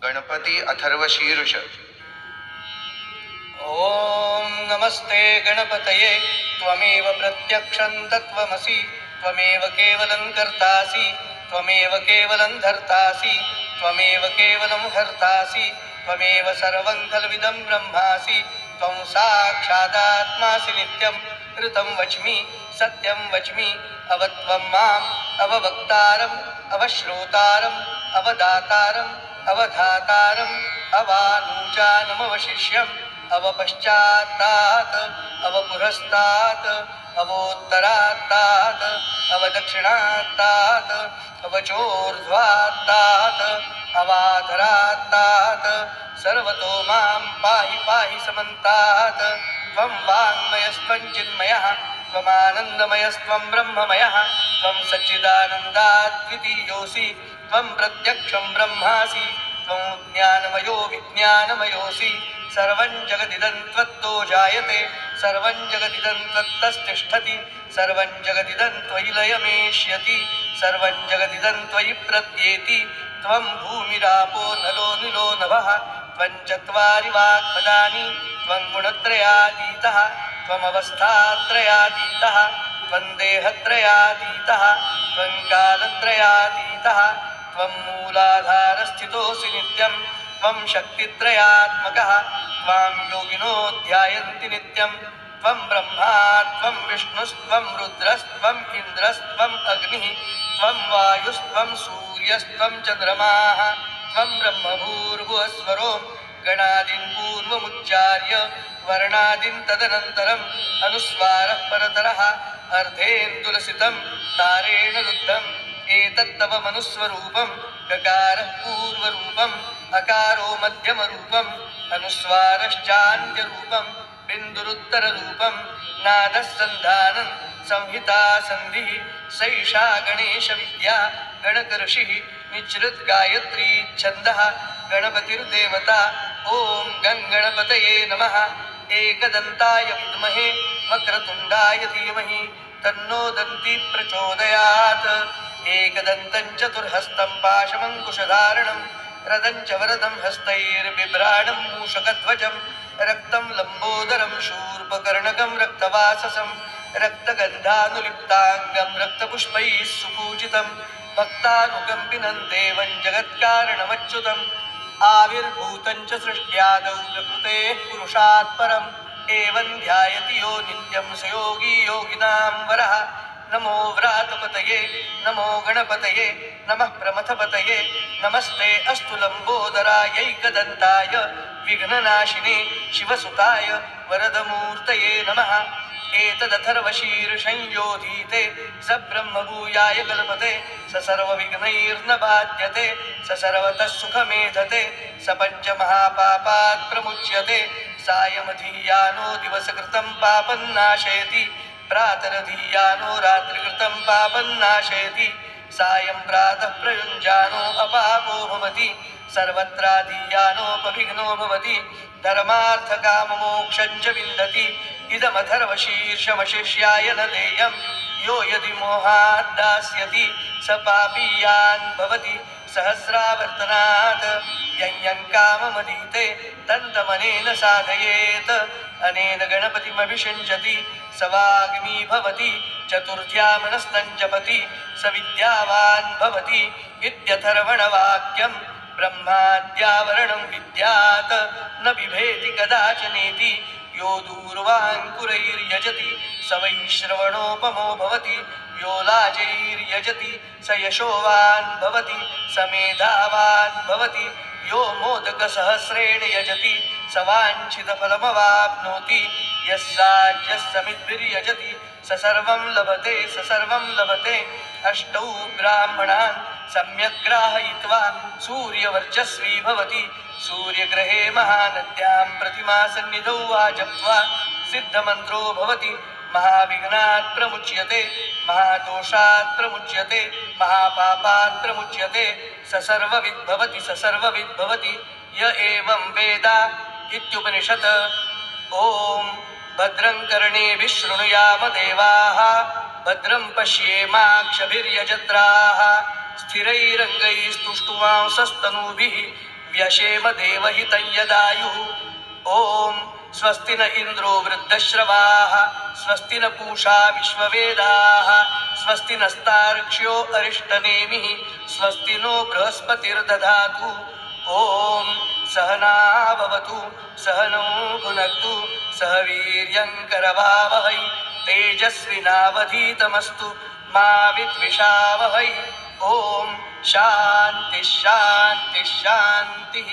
गणपती अथर्वशीर्ष। ओम नमस्ते गणपतये त्वमेव प्रत्यक्षं तत्त्वमसि त्वमेव केवलं कर्तासि त्वमेव केवलं धर्तासि त्वमेव केवलं हर्तासि त्वमेव सर्वं खल्विदं ब्रह्मासि त्वं साक्षादात्मासि नित्यं ऋतं वच्मि सत्यं वच्मि अवत्वं माम् अववक्तारम् अवश्रोतारम् अवदातारम् अवधातारम् अवानुजानमवशिष्यम् अवपश्चात्तात् अवपुरस्तात् अवोत्तरात्तात् अवदक्षिणात्तात् अवचोर्ध्वात्तात् अवाधरात्तात् सर्वतो मां पाहि पाहि समन्तात् त्वं वाङ्मयस्त्वं चिन्मयः त्वमानन्दमयस्त्वं ब्रह्ममयः त्वं सच्चिदानन्दाद्वितीयोऽसि त्वं प्रत्यक्षं ब्रह्मासि त्वं ज्ञानमयो विज्ञानमयोऽसि सर्वं जगदिदं त्वत्तो जायते सर्वं जगदिदं त्वत्तस्तिष्ठति सर्वं जगदिदं त्वयि लयमेष्यति सर्वं जगदिदं त्वयि प्रत्येति त्वं भूमिरापो नलो निलो नभः त्वं चत्वारि वाक्पदानि त्वं गुणत्रयातीतः त्वमवस्थात्रयातीतः त्वं देहत्रयातीतः त्वं कालत्रयातीतः त्वं मूलाधारस्थितोऽसि नित्यं त्वं शक्तित्रयात्मकः त्वां योगिनो ध्यायन्ति नित्यं त्वं ब्रह्मा त्वं विष्णुस्त्वं रुद्रस्त्वम् इन्द्रस्त्वम् अग्निः त्वं वायुस्त्वं सूर्यस्त्वं चन्द्रमाः त्वं ब्रह्मभूर्भुवस्वरो गणादीन् पूर्वमुच्चार्य वर्णादीन् तदनन्तरम् अनुस्वारः परतरः अर्धेन्दुलसितं तारेण रुद्धम् एतत्तव मनुस्वरूपं गकारः पूर्वरूपम् अकारो मध्यमरूपम् अनुस्वारश्चान्त्यरूपं बिन्दुरुत्तररूपं नादः सन्धानं संहिता सन्धिः सैषा गणेशविद्या गणकऋषिः निच्ऋत् गायत्री छन्दः गणपतिर्देवता ॐ गणपतये नमः एकदन्ताय विद्महे वक्रतुण्डाय धीमहि तन्नो दन्ती प्रचोदयात् एकदन्तं चतुर्हस्तं पाशमङ्कुशधारणं रदं च वरदं हस्तैर्बिभ्राणं मूषकध्वजं रक्तं लम्बोदरं शूर्पकर्णकं रक्तवाससं रक्तगन्धानुलिप्ताङ्गं रक्तपुष्पैः सुपूजितं भक्तानुकम्पिनं देवं जगत्कारणमच्युतम् आविर्भूतं च सृष्ट्यादौ प्रकृतेः पुरुषात् परम् एवं ध्यायति यो नित्यं स योगी योगिनां वरः नमो व्रातपतये नमो गणपतये नमः प्रमथपतये नमस्ते अस्तु लम्बोदरायैकदन्ताय विघ्ननाशिने शिवसुताय वरदमूर्तये नमः एतदथर्वशीर्षंयोधीते स ब्रह्मभूयाय कल्पते स सर्वविघ्नैर्न बाध्यते स सर्वतः सुखमेधते स पञ्चमहापापात् प्रमुच्यते सायमधीयानो दिवसकृतं पापं नाशयति प्रातरधीयानो रात्रिकृतं पापं नाशयति सायं प्रातः प्रयुञ्जानो अपापो भवति सर्वत्राधीयानोपविघ्नो भवति धर्मार्थकाममोक्षं च विन्दति इदमथर्वशीर्षमशिष्याय न देयं यो यदि मोहात् दास्यति स पापीयान् भवति सहस्रावर्तनात् यं काममधीते तन्तमनेन साधयेत् अनेन गणपतिमभिषिञ्चति स वाग्मी भवति चतुर्थ्या मनस्तं जपति स विद्यावान् भवति इत्यथर्वणवाक्यं ब्रह्माद्यावरणं विद्यात् न बिभेति कदाचनेति यो दूर्वाङ्कुरैर्यजति स वै श्रवणोपमो भवति यो लाजैर्यजति स यशोवान् भवति स मेधावान् भवति यो मोदकसहस्रेण यजति स वाञ्छितफलमवाप्नोति यस्समिद्भिर्यजति स सर्वं लभते स सर्वं लभते अष्टौ ब्राह्मणान् सम्यक् ग्राहयित्वा सूर्यवर्चस्वी भवति सूर्यग्रहे महानद्यां प्रतिमासन्निधौ वा जप्त्वा सिद्धमन्त्रो भवति महाविघ्नात् प्रमुच्यते महादोषात् प्रमुच्यते महापापात् प्रमुच्यते स सर्वविद् भवति स सर्वविद् भवति य एवं वेद इत्युपनिषत् ॐ भद्रं कर्णेभिः शृणुयाम देवाः भद्रं पश्येमाक्षभिर्यजत्राः स्थिरैरङ्गैस्तुष्टुवांसस्तनूभिः व्यशेम देवहितं यदायुः ॐ स्वस्ति न इन्द्रो वृद्धश्रवाः स्वस्ति न पूषा विश्ववेदाः स्वस्ति नस्तार्क्ष्यो अरिष्टनेमिः स्वस्ति नो बृहस्पतिर्दधातु ॐ सहना भवतु सहनौ भुनक्तु सह वीर्यङ्करवावहै तेजस्विनावधीतमस्तु मा विद्विषावहै ॐ शान्ति शान्ति शान्तिः।